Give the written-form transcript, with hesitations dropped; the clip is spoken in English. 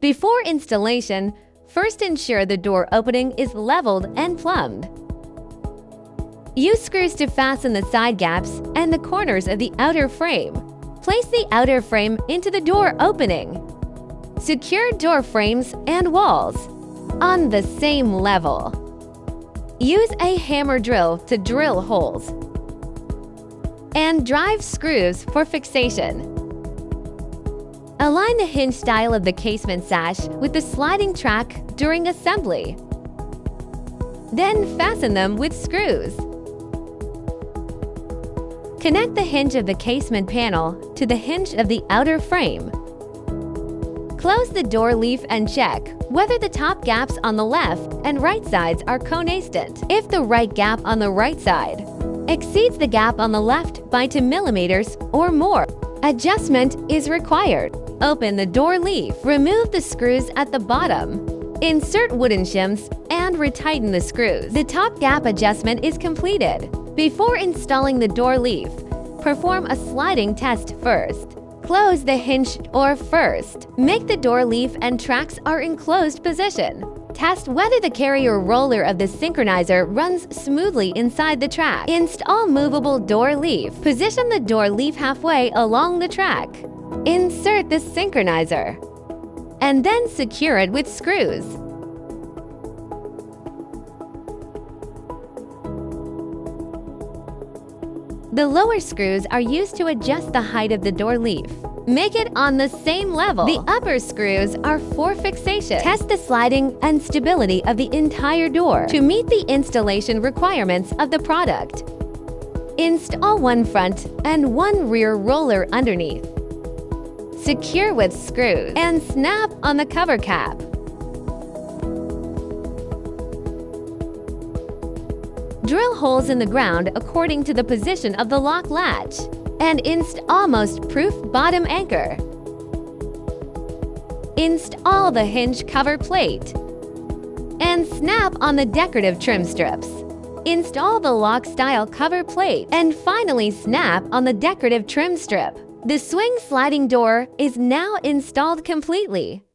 Before installation, first ensure the door opening is leveled and plumbed. Use screws to fasten the side gaps and the corners of the outer frame. Place the outer frame into the door opening. Secure door frames and walls on the same level. Use a hammer drill to drill holes and drive screws for fixation. Align the hinge style of the casement sash with the sliding track during assembly. Then fasten them with screws. Connect the hinge of the casement panel to the hinge of the outer frame. Close the door leaf and check whether the top gaps on the left and right sides are conastant. If the right gap on the right side exceeds the gap on the left by 2 millimeters or more, adjustment is required. Open the door leaf. Remove the screws at the bottom. Insert wooden shims and retighten the screws. The top gap adjustment is completed. Before installing the door leaf, perform a sliding test first. Close the hinge door first. Make the door leaf and tracks are in closed position. Test whether the carrier roller of the synchronizer runs smoothly inside the track. Install movable door leaf. Position the door leaf halfway along the track. Insert the synchronizer and then secure it with screws. The lower screws are used to adjust the height of the door leaf. Make it on the same level. The upper screws are for fixation. Test the sliding and stability of the entire door to meet the installation requirements of the product. Install one front and one rear roller underneath. Secure with screws and snap on the cover cap. Drill holes in the ground according to the position of the lock latch and install most proof bottom anchor. Install the hinge cover plate and snap on the decorative trim strips. Install the lock style cover plate and finally snap on the decorative trim strip. The swing sliding door is now installed completely.